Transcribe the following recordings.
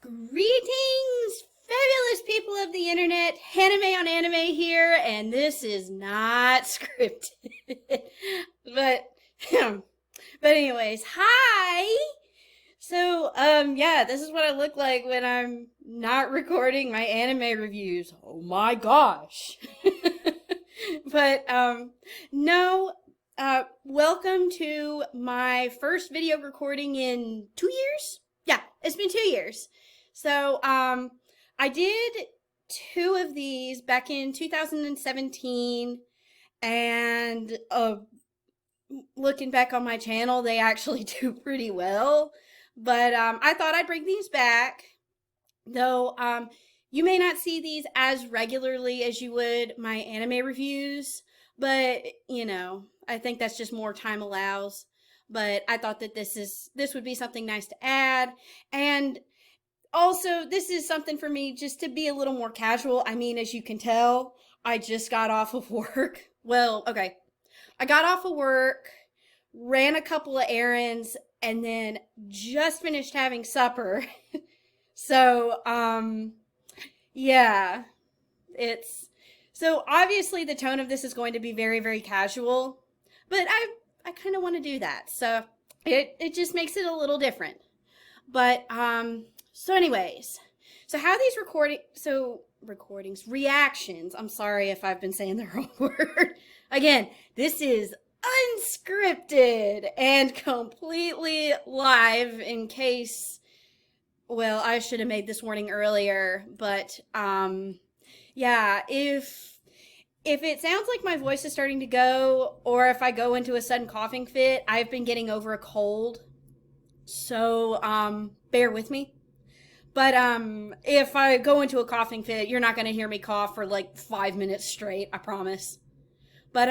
Greetings, fabulous people of the internet. Hanime on anime here, and this is not scripted. but but anyways, hi. So, yeah, this is what I look like when I'm not recording my anime reviews. Oh my gosh. but no, welcome to my first video recording in 2 years. Yeah, it's been 2 years. So, I did 2 of these back in 2017, and looking back on my channel, they actually do pretty well. But I thought I'd bring these back, though you may not see these as regularly as you would my anime reviews, but you know, I think that's just more time allows. But I thought that this would be something nice to add, and also, this is something for me just to be a little more casual. I mean, as you can tell, I just got off of work. Well, okay. I got off of work, ran a couple of errands, and then just finished having supper. So, yeah. So obviously the tone of this is going to be very, very casual, but I kind of want to do that. So it just makes it a little different. But, so anyways, so how these reactions, I'm sorry if I've been saying the wrong word. Again, this is unscripted and completely live in case, well, I should have made this warning earlier, but, yeah, if it sounds like my voice is starting to go, or if I go into a sudden coughing fit, I've been getting over a cold, so, bear with me. But if I go into a coughing fit, you're not going to hear me cough for like 5 minutes straight, I promise. But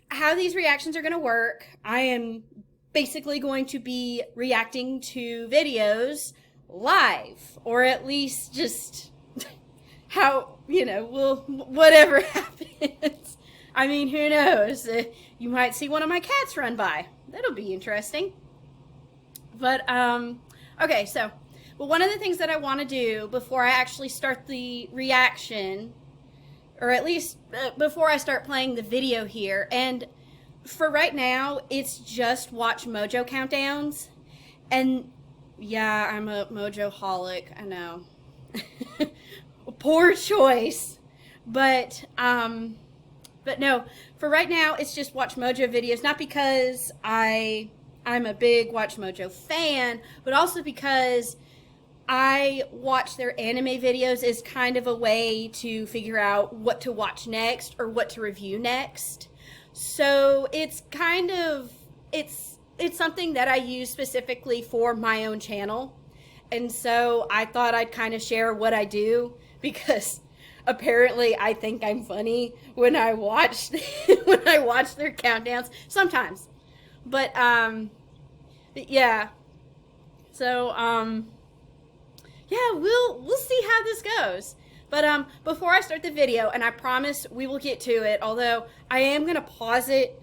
how these reactions are going to work, I am basically going to be reacting to videos live, or at least just how, you know, whatever happens. I mean, who knows? You might see one of my cats run by. That'll be interesting. But, okay, so... Well, one of the things that I want to do before I actually start the reaction, or at least before I start playing the video here, and for right now, it's just Watchmojo countdowns, and yeah, I'm a Mojo-holic, I know. Poor choice, but no, for right now, it's just Watchmojo videos, not because I'm a big Watchmojo fan, but also because I watch their anime videos as kind of a way to figure out what to watch next or what to review next. So it's kind of, it's something that I use specifically for my own channel. And so I thought I'd kind of share what I do, because apparently I think I'm funny when I watch when I watch their countdowns sometimes. But yeah. So yeah, we'll see how this goes. But before I start the video, and I promise we will get to it, although I am going to pause it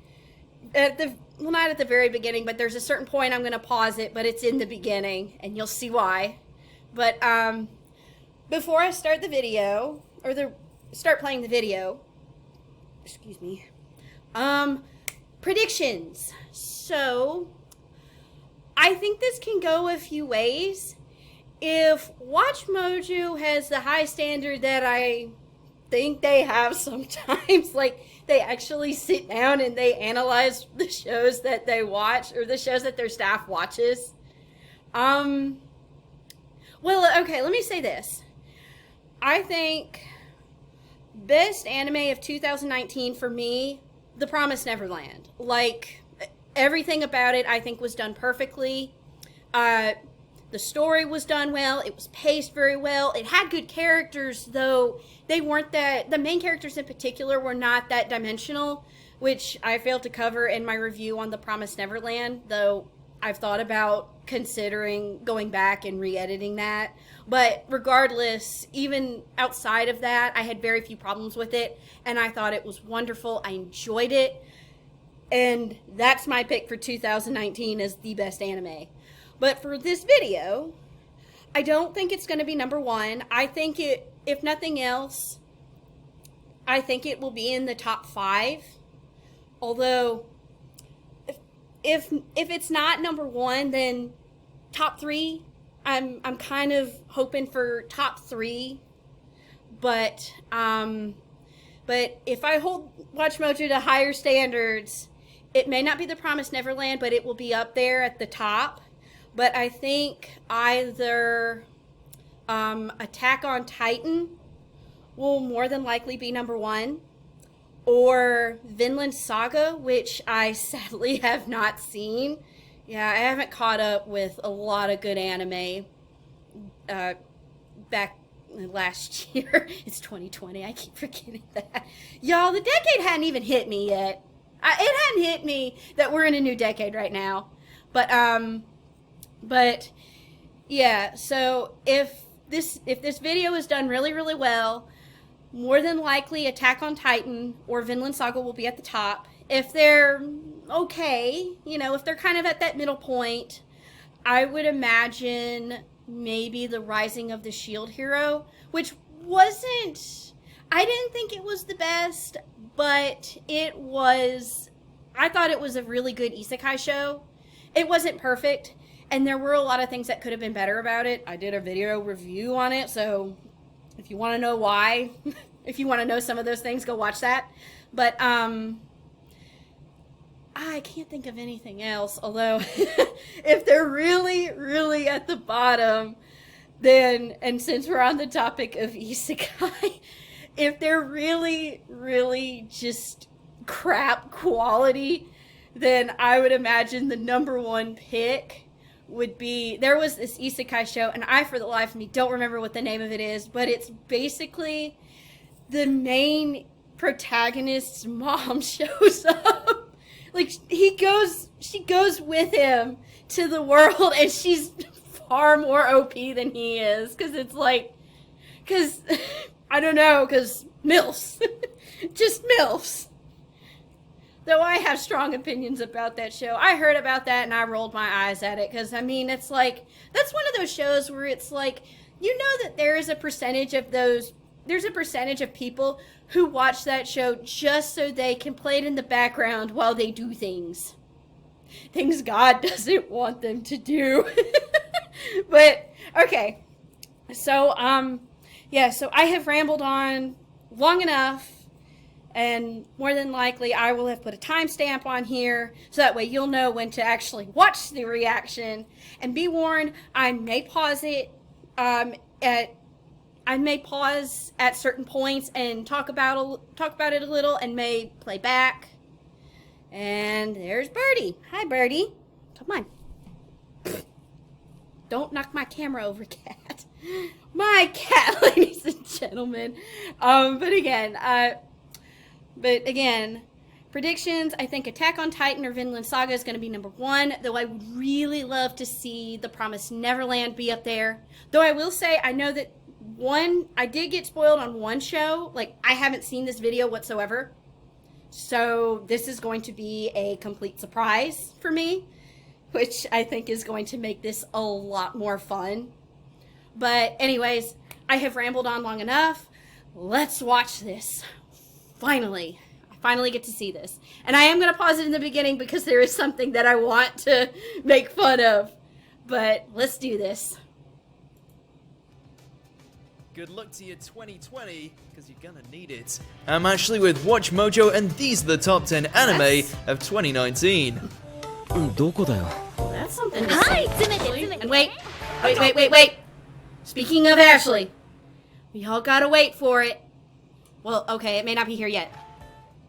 at the, well, not at the very beginning, but there's a certain point I'm going to pause it, but it's in the beginning, and you'll see why. But before I start the video, or start playing the video, excuse me, predictions. So, I think this can go a few ways. If Watchmojo has the high standard that I think they have sometimes, like they actually sit down and they analyze the shows that they watch, or the shows that their staff watches. Well, okay, let me say this. I think best anime of 2019 for me, The Promised Neverland. Like, everything about it I think was done perfectly. The story was done well. It was paced very well. It had good characters, though they weren't that, the main characters in particular were not that dimensional, which I failed to cover in my review on The Promised Neverland, though I've thought about considering going back and re-editing that. But regardless, even outside of that, I had very few problems with it, and I thought it was wonderful. I enjoyed it, and that's my pick for 2019 as the best anime. But for this video, I don't think it's going to be number one. I think if nothing else, I think it will be in the top 5. Although, if it's not number 1, then top 3. I'm kind of hoping for top 3. But if I hold Watchmojo to higher standards, it may not be the Promised Neverland, but it will be up there at the top. But I think either Attack on Titan will more than likely be number 1, or Vinland Saga, which I sadly have not seen. Yeah, I haven't caught up with a lot of good anime back last year. It's 2020. I keep forgetting that. Y'all, the decade hadn't even hit me yet. It hadn't hit me that we're in a new decade right now. But yeah, so if this video is done really, really well, more than likely Attack on Titan or Vinland Saga will be at the top. If they're okay, if they're kind of at that middle point, I would imagine maybe The Rising of the Shield Hero, which I didn't think it was the best, but I thought it was a really good isekai show. It wasn't perfect, and there were a lot of things that could have been better about it. I did a video review on it, so if you want to know why, if you want to know some of those things, go watch that. But I can't think of anything else, although if they're really, really at the bottom, then, and since we're on the topic of isekai, if they're really, really just crap quality, then I would imagine the number 1 pick would be, there was this isekai show, and I, for the life of me, don't remember what the name of it is, but it's basically the main protagonist's mom shows up. Like, she goes with him to the world, and she's far more OP than he is, because I don't know, because MILFs. Just MILFs. Though I have strong opinions about that show. I heard about that and I rolled my eyes at it, because, it's like, that's one of those shows where it's like, that there's a percentage of people who watch that show just so they can play it in the background while they do things God doesn't want them to do. But, okay. So, so I have rambled on long enough, and more than likely I will have put a timestamp on here, so that way you'll know when to actually watch the reaction. And be warned, I may pause it at certain points and talk about it a little, and may play back. And there's Birdie. Hi, Birdie. Come on. Don't knock my camera over, cat. My cat, ladies and gentlemen. But again, predictions, I think Attack on Titan or Vinland Saga is going to be number 1, though I would really love to see The Promised Neverland be up there. Though I will say, I know that I did get spoiled on one show. Like, I haven't seen this video whatsoever. So this is going to be a complete surprise for me, which I think is going to make this a lot more fun. But anyways, I have rambled on long enough. Let's watch this. Finally. I finally get to see this. And I am going to pause it in the beginning because there is something that I want to make fun of. But let's do this. Good luck to you 2020, because you're gonna need it. I'm actually with Watchmojo, and these are the top 10 anime of 2019. That's something to say. And wait. Speaking of Ashley, we all gotta wait for it. Well, okay, it may not be here yet.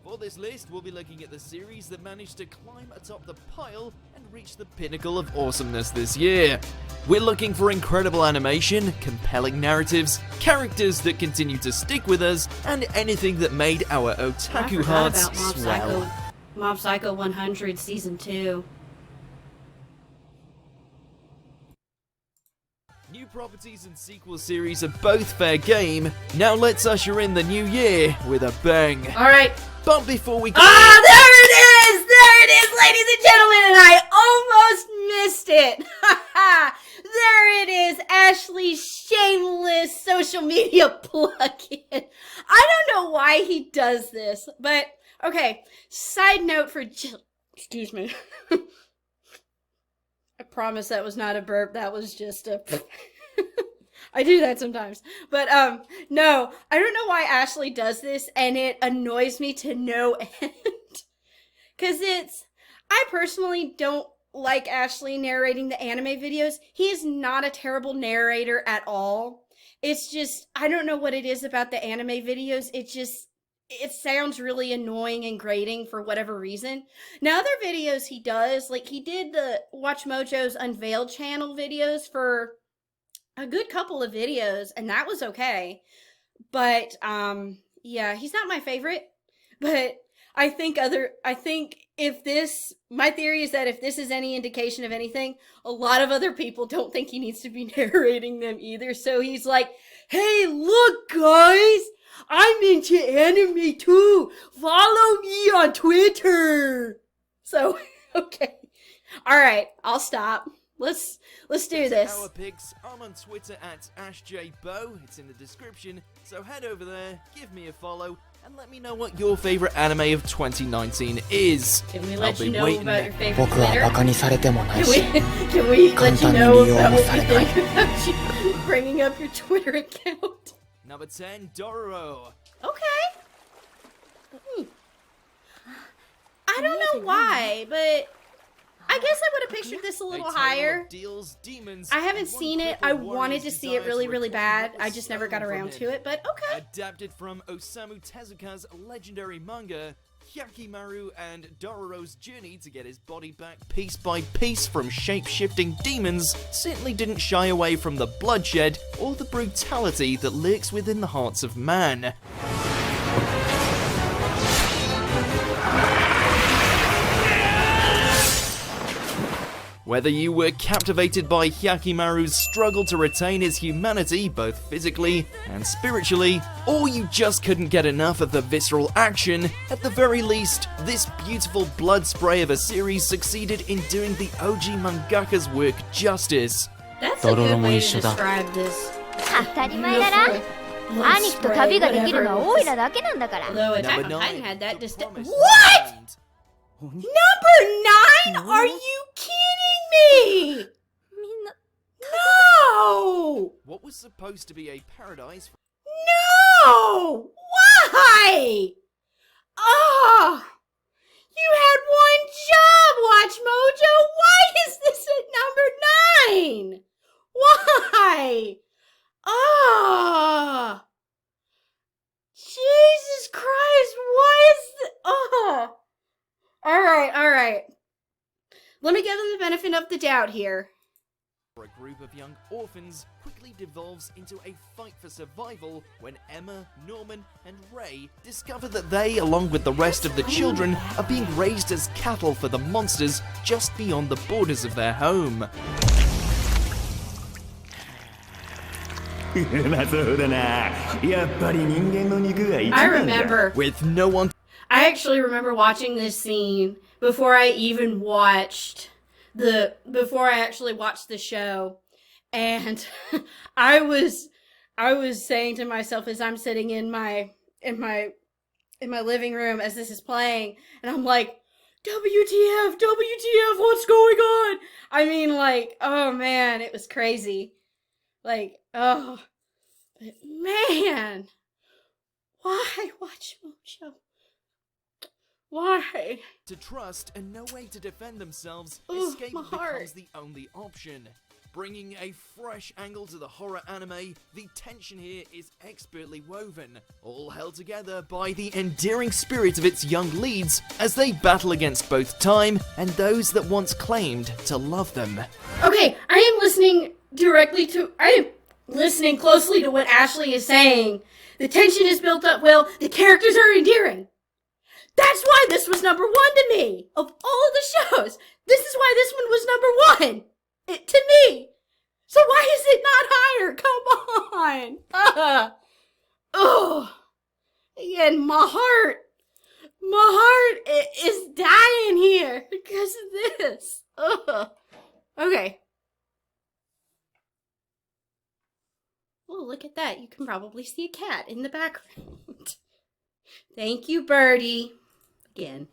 For this list, we'll be looking at the series that managed to climb atop the pile and reach the pinnacle of awesomeness this year. We're looking for incredible animation, compelling narratives, characters that continue to stick with us, and anything that made our otaku hearts swell. Mob Psycho 100 Season 2. New properties and sequel series are both fair game. Now let's usher in the new year with a bang. Alright. But before we... There it is, ladies and gentlemen, and I almost missed it. There it is, Ashley's shameless social media plug-in. I don't know why he does this, but okay. Side note for excuse me. I promise that was not a burp. That was just a. I do that sometimes, but no, I don't know why Ashley does this, and it annoys me to no end. Cause I personally don't like Ashley narrating the anime videos. He is not a terrible narrator at all. It's just, I don't know what it is about the anime videos. It sounds really annoying and grating for whatever reason. Now, other videos he does, like he did the Watchmojo's Unveiled channel videos for a good couple of videos, and that was okay. But, yeah, he's not my favorite, but my theory is that if this is any indication of anything, a lot of other people don't think he needs to be narrating them either. So he's like, hey, look, guys, I'm into anime too. Follow me on Twitter. So, okay. All right, I'll stop. Let's do this. Our pics. I'm on Twitter at AshJBo. It's in the description. So head over there, give me a follow, and let me know what your favorite anime of 2019 is. Can we let you know waiting. about your favorite 僕は Twitter? バカにされてもないし Can we let you know about what 簡単 you に利用もされない think about you bringing up your Twitter account? Number 10, Dororo. Okay. I don't know why, but I guess I would have pictured this a little A tale higher. of deals, demons, I haven't and one seen it. crippled I wanted warrior's to see desire it really, to really reclaim bad. what I was just never got stolen around from to him. it, but okay. Adapted from Osamu Tezuka's legendary manga, Hyakimaru and Dororo's journey to get his body back piece by piece from shape-shifting demons certainly didn't shy away from the bloodshed or the brutality that lurks within the hearts of man. Whether you were captivated by Hyakimaru's struggle to retain his humanity, both physically and spiritually, or you just couldn't get enough of the visceral action, at the very least, this beautiful blood spray of a series succeeded in doing the OG mangaka's work justice. That's a good way to ドロロも一緒だ。 describe this. 当たり前だな。 Blood 兄貴と spray, 旅ができる whatever のは it オイ was. ラだけなんだから。 Although Attack Number on 9, Titan had that The distinct. Promised What? Neverland. Number 9? Are you kidding me? みんな No! What was supposed to be a paradise No! Why? Oh! You had one job, Watchmojo! Why is this at number 9? Why? Oh! Jesus Christ, why is the... Oh! Alright. Let me give them the benefit of the doubt here. for a group of young orphans quickly devolves into a fight for survival when Emma, Norman, and Ray discover that they, along with the rest of the children, are being raised as cattle for the monsters just beyond the borders of their home. まあそうだな。やっぱり人間の肉が一 I 番だ。 remember. With no one I actually remember watching this scene before I even watched before I actually watched the show, and I was saying to myself as I'm sitting in my living room as this is playing, and I'm like, WTF, what's going on? I mean, like, oh man, it was crazy. Like, oh, but man, why Watchmojo? Why? to trust and no way to defend themselves, Ooh, escape my becomes heart. the only option. Bringing a fresh angle to the horror anime, the tension here is expertly woven, all held together by the endearing spirit of its young leads as they battle against both time and those that once claimed to love them. Okay, I am listening closely to what Ashley is saying. The tension is built up well, the characters are endearing. That's why this was number 1 to me. Of all the shows, this is why this one was number 1 to me. So why is it not higher? Come on. Oh. Again, my heart is dying here because of this. Ugh. Okay. look at that. You can probably see a cat in the background. Thank you, Birdie. Again.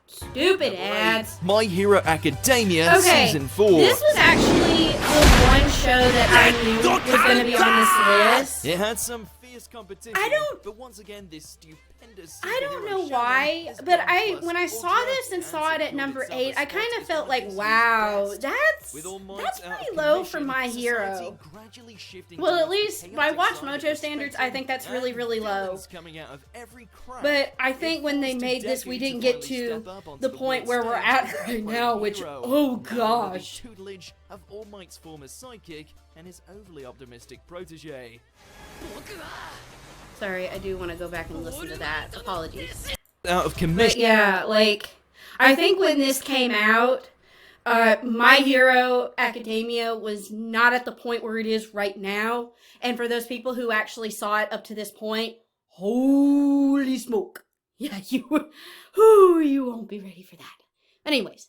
Stupid ads. My Hero Academia Season 4. This was actually the one show that I knew was going to be on this list. It had some fierce competition. But once again, this stupendous. I don't know why, but when I saw this and saw it at number 8, I kind of felt like, wow, that's pretty low for My Hero. Well, at least by Watchmojo standards, I think that's really, really low. But I think when they made this, we didn't get to the point where we're at right now, which, oh gosh. Tutelage of All Might's former sidekick and his overly optimistic protege. Sorry, I do want to go back and listen to that. Apologies. Out of commission. But yeah, like, I think when this came out, My Hero Academia was not at the point where it is right now. And for those people who actually saw it up to this point, holy smoke. Yeah, you won't be ready for that. Anyways.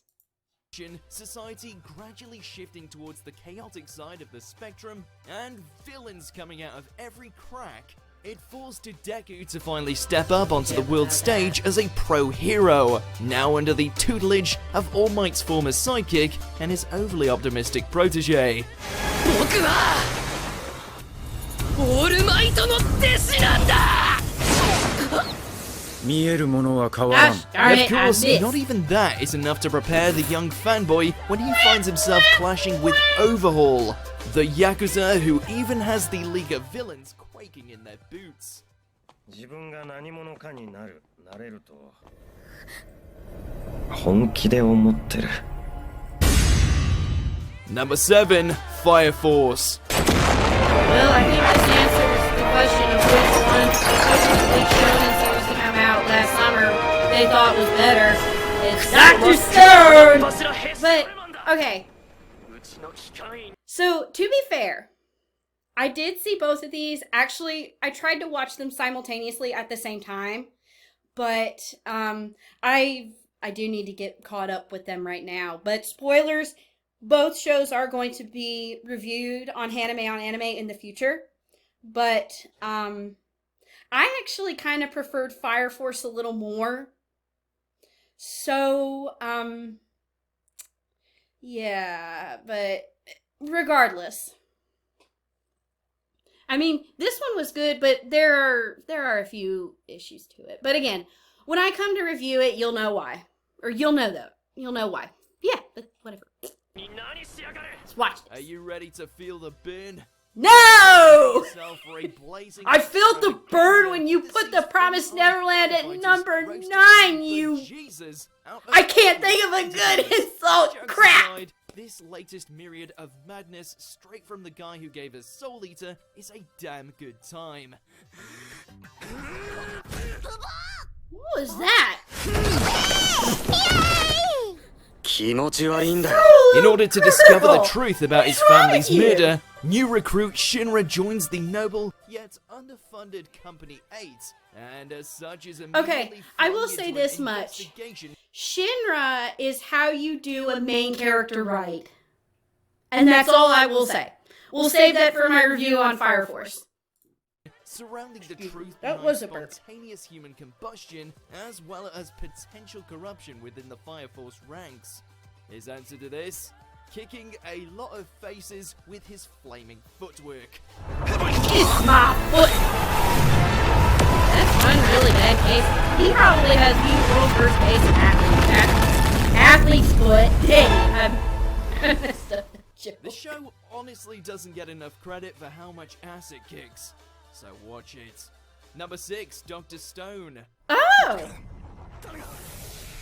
Society gradually shifting towards the chaotic side of the spectrum, and villains coming out of every crack. It forced Deku to finally step up onto the world stage as a pro-hero, now under the tutelage of All Might's former sidekick and his overly optimistic protege. Gosh darn Of it, course, I missed. not even that is enough to prepare the young fanboy when he finds himself clashing with Overhaul, the Yakuza who even has the League of Villains quaking in their boots. Number 7, Fire Force. Well, I think this answers the question of which one supposedly shonen series to come out last summer they thought was better. It's Dr. Stone! But, okay. So, to be fair, I did see both of these. Actually, I tried to watch them simultaneously at the same time. But, I do need to get caught up with them right now. But, spoilers, both shows are going to be reviewed on Hanime on Anime in the future. But, I actually kind of preferred Fire Force a little more. So, yeah, but regardless. I mean, this one was good, but there are a few issues to it. But again, when I come to review it, you'll know why. Or you'll know though. You'll know why. Yeah, but whatever. Let's watch this. Are you ready to feel the burn? No! I felt the burn when you put the Promised Neverland at number 9, you... I can't think of a good insult! Crap! This latest myriad of madness straight from the guy who gave us Soul Eater is a damn good time. What was that? In order to discover the truth about his family's murder, new recruit Shinra joins the noble yet underfunded Company 8, and as such is Okay, I will say this much. Shinra is how you do a main character right. And that's all I will say. We'll save that for my review on Fire Force. Surrounding the truth That behind was a burp. spontaneous human combustion, as well as potential corruption within the Fire Force ranks. His answer to this? Kicking a lot of faces with his flaming footwork. Kiss my foot! That's one really bad case. He probably has the world's first case athlete's foot. Dang, I messed up the joke. The show honestly doesn't get enough credit for how much ass it kicks, so watch it. Number 6, Dr. Stone. Oh!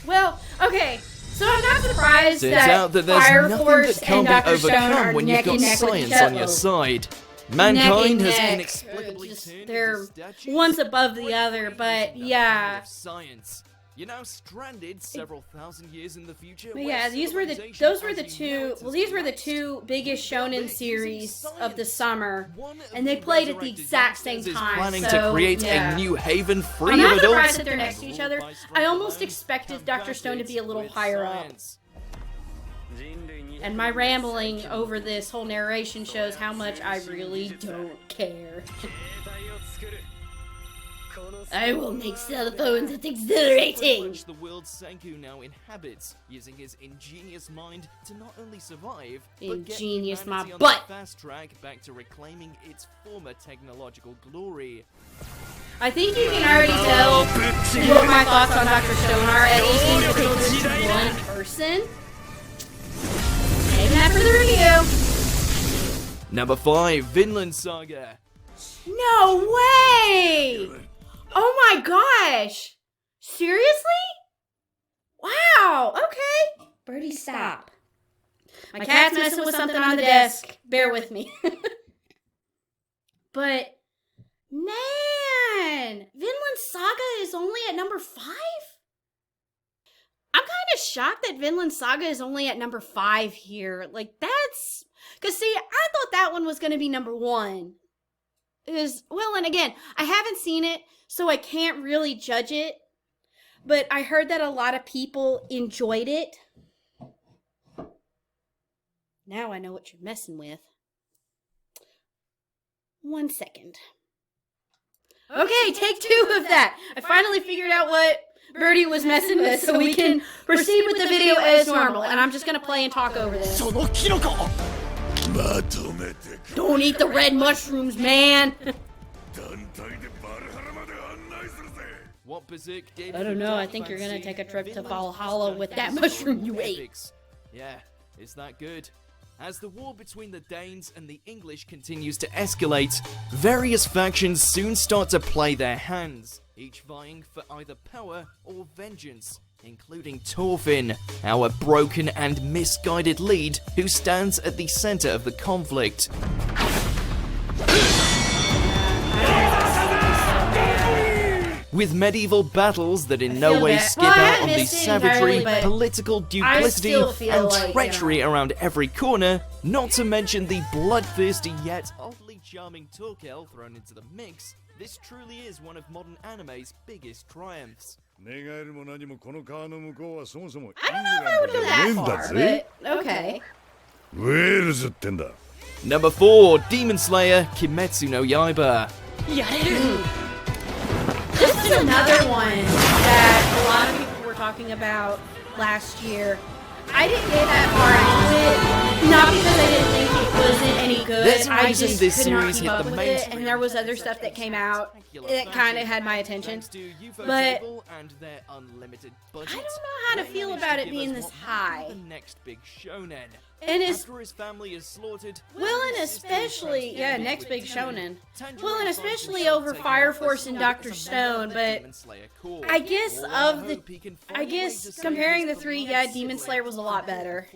Well, okay, so I'm not surprised Turns that out that there's Fire nothing Force that can't and be Dr. Stone are overcome when you've neck got and neck with each science on your other. side. Mankind has neck. inexplicably Just- turned they're into statues one's above the right other, away but using the yeah. power of science. You're now stranded several thousand years in the future. But where yeah, those were the civilization two. as Well, you these were the collapsed. two biggest shonen series of the summer, One of and they the played at the resurrected exact same youngsters is time. planning So to create yeah. a new haven free I'm of not adults. surprised that they're next to each other. I almost expected Dr. Stone to be a little higher up. And my rambling over this whole narration shows how much I really don't care. I will make cell phones. It's exhilarating. The world Senku now inhabits, using his ingenious mind to not only survive, Ingenious but my get humanity on butt. the fast track back to reclaiming its former technological glory. I think you can already tell what my thoughts on Dr. Stone are, at least in one person. Saving that for the review. Number 5, Vinland Saga. No way! Oh my gosh! Seriously? Wow, okay. Birdie, stop. My cat's messing with something on the desk. Bear with me. But, man, Vinland Saga is only at number 5? I'm kind of shocked that Vinland Saga is only at number 5 here. Like, that's... Because, see, I thought that one was going to be number 1. Well, and again, I haven't seen it, so I can't really judge it. But I heard that a lot of people enjoyed it. Now I know what you're messing with. 1 second. Okay, take 2 of that. I finally figured out what Birdie was messing with, so we can proceed with the video as normal. And I'm just going to play and talk over this. Don't eat the red mushrooms, man. What berserk did I don't know, I think you're gonna take a trip to Valhalla with that mushroom you ate. Yeah, is that good? As the war between the Danes and the English continues to escalate, various factions soon start to play their hands, each vying for either power or vengeance, including Thorfinn, our broken and misguided lead who stands at the center of the conflict. With medieval battles that in no way skip out on the savagery, political duplicity, and treachery around every corner, not to mention the bloodthirsty yet oddly charming Torkel thrown into the mix, this truly is one of modern anime's biggest triumphs. I don't know if I would go that far, but okay. Number 4, Demon Slayer Kimetsu no Yaiba. This is another one that a lot of people were talking about last year. I didn't get that far into it, not because I didn't think it wasn't any good. I just this could not series keep hit up the with main it, and there was other stuff that came out that kind of had my attention. But I don't know how to feel about it being this high. The next big shonen. And it's After his family is slaughtered, well, and especially next big shonen. Well, and especially over Fire Force and Dr. Stone, but I guess comparing the 3, Demon Slayer was a lot better.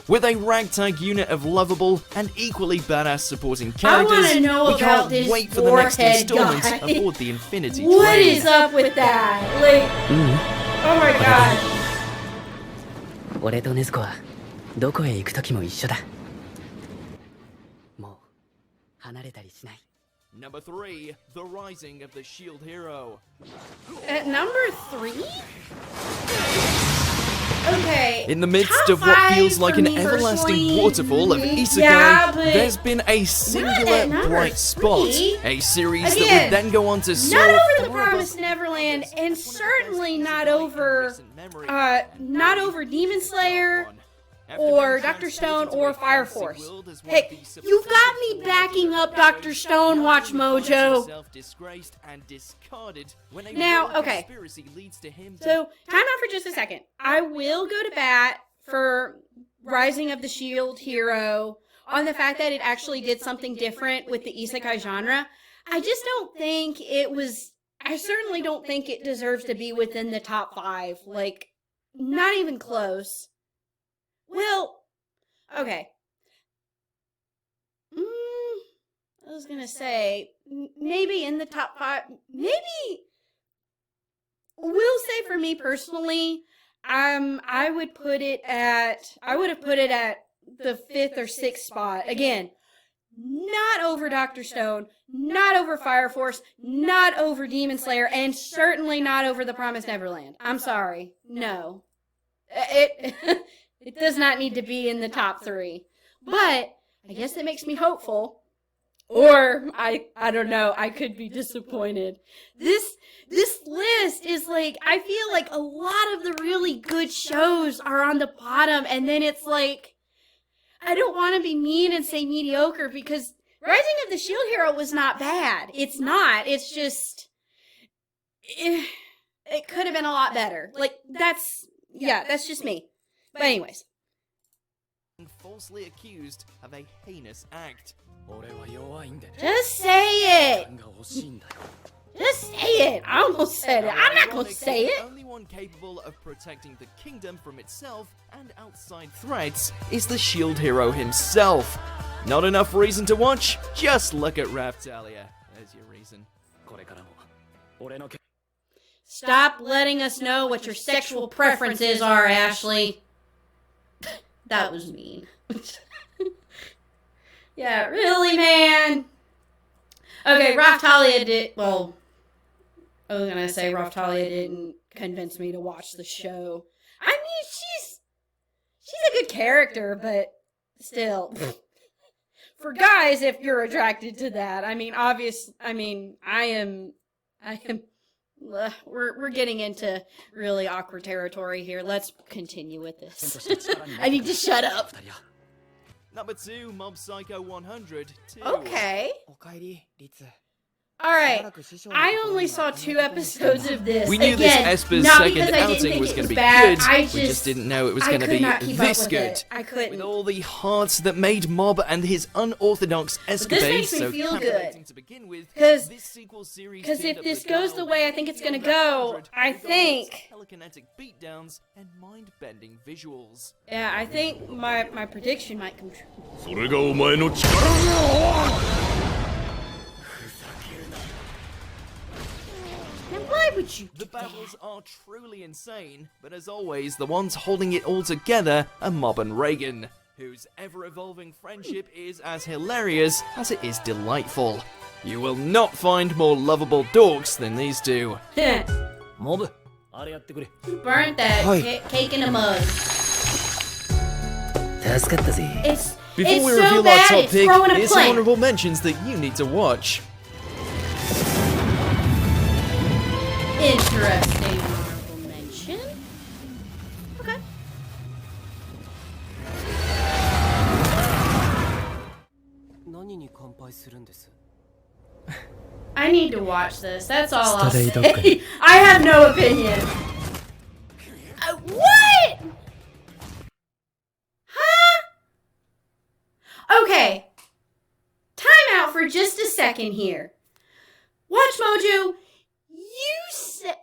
With a ragtag unit of lovable and equally badass supporting characters, we can't wait for the next installment guy. aboard the Infinity What Train. is up with that? Like, oh my god. 俺と禰豆子はどこへ行く時も一緒だ。もう離れたりしない。 Number 3, The Rising of the Shield Hero. At number 3? Okay. In the midst of what feels like an everlasting waterfall of isekai, there's been a singular bright spot. A series that would then go on to soar not over the far above Promised Neverland, and certainly not over Demon Slayer, or Dr. Stone, or Fire Force. Hey, you've got me backing up Dr. Stone, Watchmojo. Now, okay. So, time out for just a second. I will go to bat for Rising of the Shield Hero on the fact that it actually did something different with the isekai genre. I just don't think it was... I certainly don't think it deserves to be within the top 5. Like, not even close. Well, okay. I was gonna say, maybe in the top 5, maybe, we'll say for me personally, I would have put it at the 5th or 6th spot. Again, not over Dr. Stone, not over Fire Force, not over Demon Slayer, and certainly not over the Promised Neverland. I'm sorry. No. It it does not need to be in the top 3. But I guess it makes me hopeful. Or I don't know, I could be disappointed. This list is like, I feel like a lot of the really good shows are on the bottom, and then it's like, I don't want to be mean and say mediocre, because Rising of the Shield Hero was not bad. It's not. It's just, it could have been a lot better. Like, that's just me. But anyways. Falsely accused of a heinous act. Just say it. Just say it. I almost said it. I'm not going to say it. The only one capable of protecting the kingdom from itself and outside threats is the shield hero himself. Not enough reason to watch? Just look at Raftalia. There's your reason. Stop letting us know what your sexual preferences are, Ashley. That was mean. Yeah, really, man? Okay, Raftalia I was gonna say Raftalia didn't convince me to watch the show. I mean, she's a good character, but still. For guys, if you're attracted to that, I mean, we're getting into really awkward territory here. Let's continue with this. I need to shut up. Number 2, Mob Psycho 100. Okay. Alright, I only saw 2 episodes of this. We knew Again, this Esper's not second because I didn't outing think was it going to be bad. good. We just didn't know it was going to be this good. I couldn't. With all the hearts that made Mob and his unorthodox escapades so captivating to begin with, this sequel series because if this goes the way I think it's going to go, I think telekinetic beatdowns and mind-bending visuals. Yeah, I think my prediction might come true. Why would you do The battles are truly insane, but as always, the ones holding it all together are Mob and Reagan, whose ever-evolving friendship is as hilarious as it is delightful. You will not find more lovable dorks than these two. Mob, burnt that cake in a mug. Before we so reveal our bad, top it's pick, throwing a here's some plant. honorable mentions that you need to watch. Interesting honorable mention. Okay. I need to watch this. That's all I'll say. I have no opinion. What? Huh? Okay. Time out for just a second here. Watchmojo,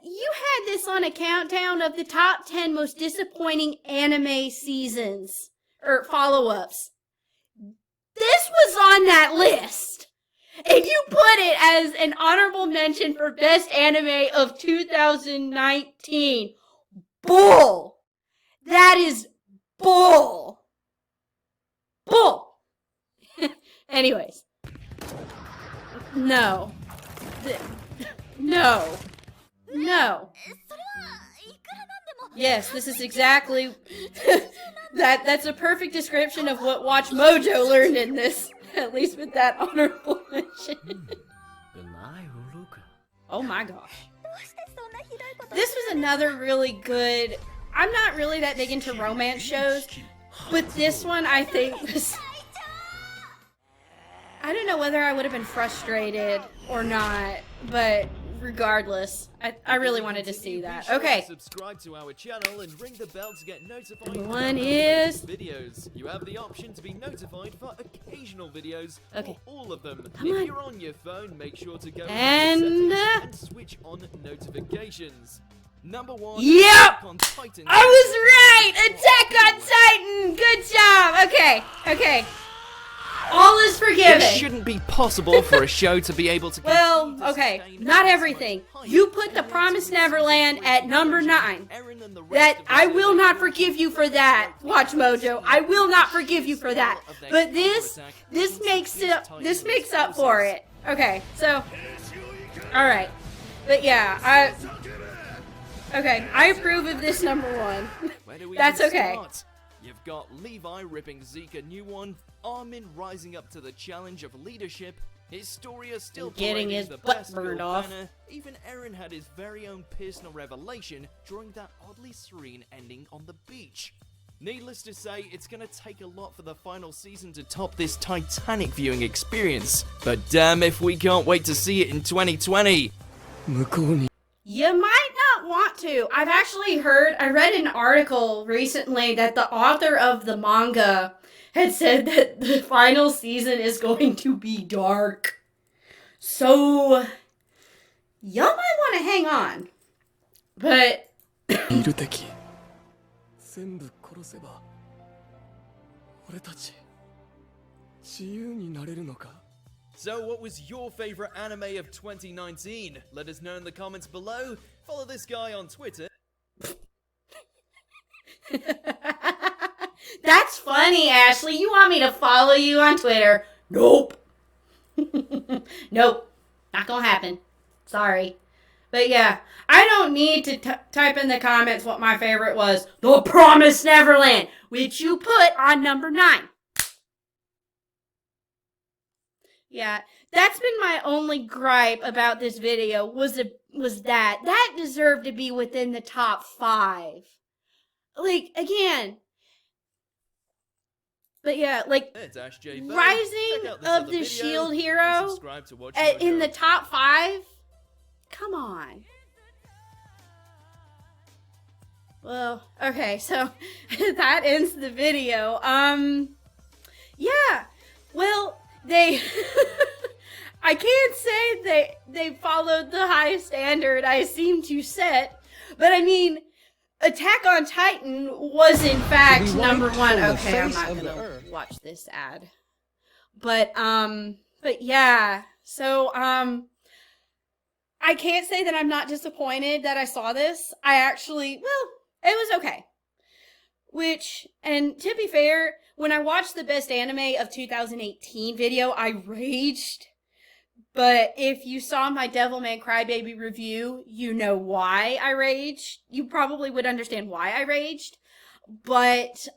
you had this on a countdown of the top 10 most disappointing anime seasons or follow-ups. This was on that list. And you put it as an honorable mention for best anime of 2019. Bull. That is bull. Bull. Anyways. No. No. No. Yes, this is exactly that's a perfect description of what Watchmojo learned in this, at least with that honorable mention. Oh my gosh. This was another really good, I'm not really that big into romance shows, but this one I think was, I don't know whether I would have been frustrated or not, but regardless, I really wanted to see that. Okay. Subscribe to our channel and ring the bell to get notified. One is videos. You have the option to be notified for occasional videos. Okay. Or all of them. Come if on. you're on your phone, make sure to go And, into settings and switch on notifications. Number 1. Yep! Attack on Titan. I was right! Attack on Titan! Good job! Okay, okay. All All is forgiven. It shouldn't be possible for a show to be able to. Well, okay, not everything. You put the Promised Neverland at number 9. That I will not forgive you for that, Watchmojo. I will not forgive you for that. But this makes up for it. Okay, so, all right, but yeah, I approve of this number 1. That's okay. You've got Levi ripping Zeke a new one, Armin rising up to the challenge of leadership, Historia still getting his the butt best burned girl off. banner, even Eren had his very own personal revelation during that oddly serene ending on the beach. Needless to say, it's gonna take a lot for the final season to top this Titanic viewing experience, but damn if we can't wait to see it in 2020! You might not want to. I've actually I read an article recently that the author of the manga had said that the final season is going to be dark. So, y'all might want to hang on. But, so what was your favorite anime of 2019? Let us know in the comments below. Follow this guy on Twitter. that's funny, Ashley. You want me to follow you on Twitter? Nope. Nope. Not gonna happen. Sorry. But yeah, I don't need to type in the comments what my favorite was. The Promised Neverland, which you put on number 9. Yeah, that's been my only gripe about this video was that deserved to be within the top 5. Like, again. But yeah, like, Rising of the Shield Hero in the top 5? Come on. Well, okay, so that ends the video. Yeah, well, I can't say they followed the high standard I seem to set, but I mean, Attack on Titan was in fact number 1. Okay, I'm not gonna watch this ad. But yeah, so, I can't say that I'm not disappointed that I saw this. I actually, well, it was okay. And to be fair, when I watched the best anime of 2018 video, I raged. But if you saw my Devilman Crybaby review, you know why I raged. You probably would understand why I raged. But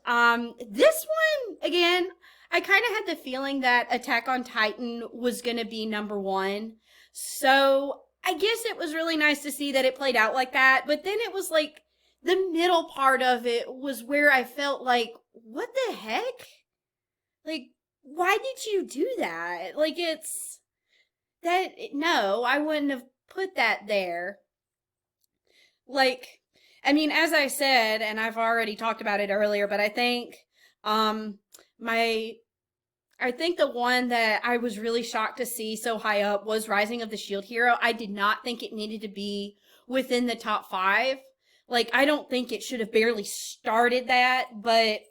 this one, again, I kind of had the feeling that Attack on Titan was going to be number 1. So I guess it was really nice to see that it played out like that. But then it was like the middle part of it was where I felt like, what the heck? Like, why did you do that? Like, no, I wouldn't have put that there. Like, I mean, as I said, and I've already talked about it earlier, but I think, I think the one that I was really shocked to see so high up was Rising of the Shield Hero. I did not think it needed to be within the top 5. Like, I don't think it should have barely started that, but,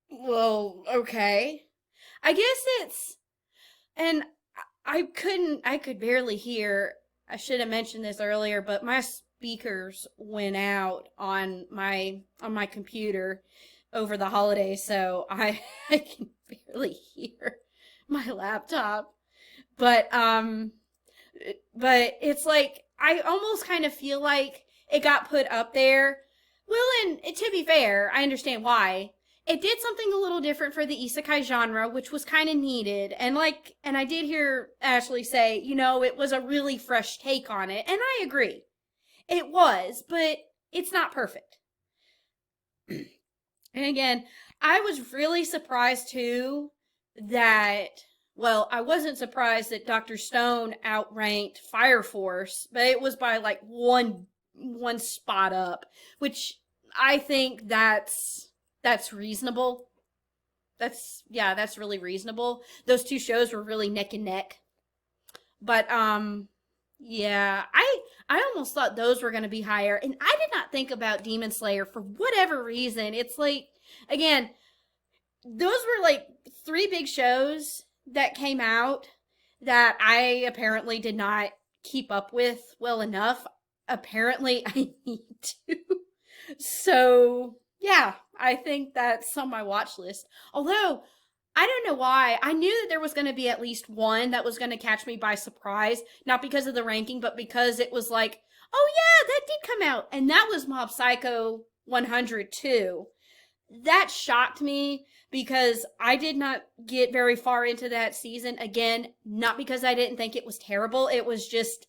well, okay. I guess and I could barely hear. I should have mentioned this earlier, but my speakers went out on my computer over the holidays, so I can barely hear my laptop. But it's like, I almost kind of feel like it got put up there. Well, and to be fair, I understand why. It did something a little different for the isekai genre, which was kind of needed. And I did hear Ashley say, it was a really fresh take on it. And I agree. It was, but it's not perfect. And again, I was really surprised too that, well, I wasn't surprised that Dr. Stone outranked Fire Force, but it was by like one spot up, which I think that's reasonable. That's really reasonable. Those two shows were really neck and neck. But, yeah, I almost thought those were going to be higher. And I did not think about Demon Slayer for whatever reason. It's like, again, those were like 3 big shows that came out that I apparently did not keep up with well enough. Apparently, I need to. So, yeah, I think that's on my watch list. Although, I don't know why. I knew that there was going to be at least one that was going to catch me by surprise. Not because of the ranking, but because it was like, oh yeah, that did come out. And that was Mob Psycho 102. That shocked me because I did not get very far into that season. Again, not because I didn't think it was terrible. It was just,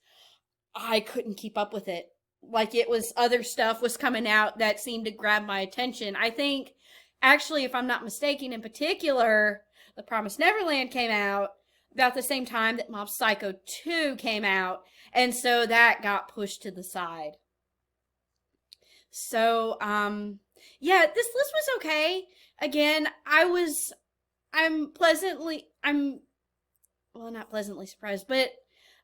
I couldn't keep up with it. Like, it was other stuff was coming out that seemed to grab my attention. I think, actually, if I'm not mistaken, in particular, The Promised Neverland came out about the same time that Mob Psycho 2 came out. And so that got pushed to the side. So, yeah, this list was okay. Again, I'm well, not pleasantly surprised, but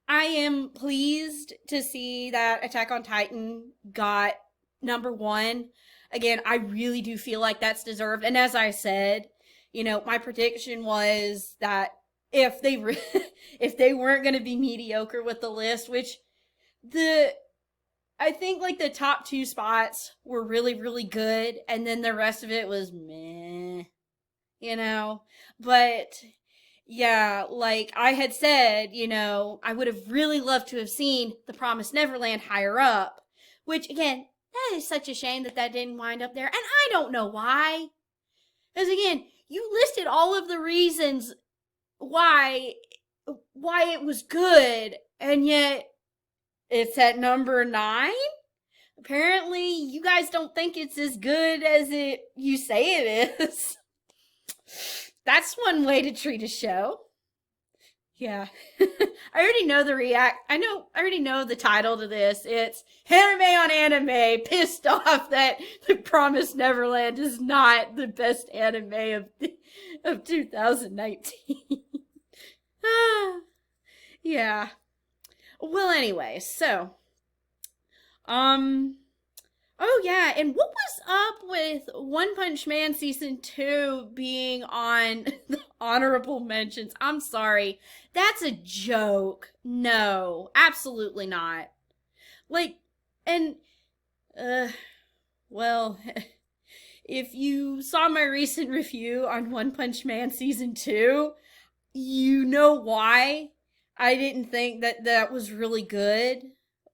I am pleased to see that Attack on Titan got number 1. Again, I really do feel like that's deserved. And as I said, you know, my prediction was that if they if they weren't going to be mediocre with the list, which I think like the top 2 spots were really, really good, and then the rest of it was meh, you know. But yeah, like I had said, you know, I would have really loved to have seen The Promised Neverland higher up, which again, that is such a shame that that didn't wind up there, and I don't know why. Because again, you listed all of the reasons why it was good, and yet it's at number 9? Apparently, you guys don't think it's as good as you say it is. That's one way to treat a show. Yeah. I already know I already know the title to this. It's Hanime on Anime, pissed off that The Promised Neverland is not the best anime of 2019. Yeah. Well, anyway, so, oh yeah, and what was up with One Punch Man Season 2 being on the honorable mentions? I'm sorry, that's a joke. No, absolutely not. Like, and, well, if you saw my recent review on One Punch Man Season 2, you know why I didn't think that that was really good.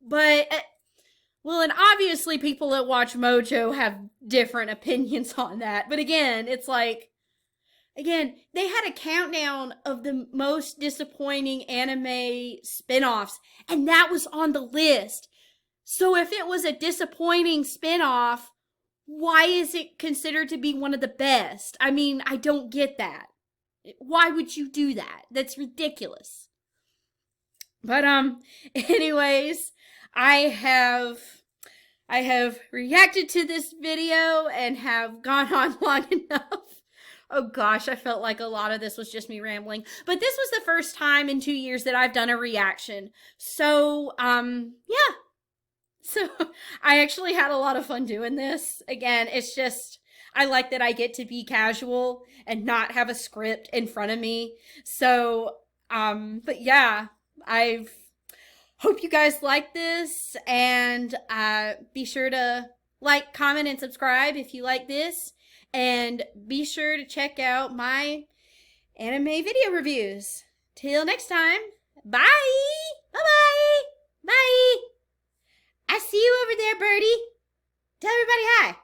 But, well, and obviously people at Watchmojo have different opinions on that. But again, it's like, again, they had a countdown of the most disappointing anime spin-offs, and that was on the list. So if it was a disappointing spin-off, why is it considered to be one of the best? I mean, I don't get that. Why would you do that? That's ridiculous. But, anyways, I have reacted to this video and have gone on long enough. Oh gosh, I felt like a lot of this was just me rambling. But this was the first time in 2 years that I've done a reaction. So, yeah. So, I actually had a lot of fun doing this. Again, it's just, I like that I get to be casual and not have a script in front of me. So, but yeah, hope you guys like this, and be sure to like, comment, and subscribe if you like this, and be sure to check out my anime video reviews. Till next time, bye! Bye-bye! Bye! I see you over there, Birdie. Tell everybody hi.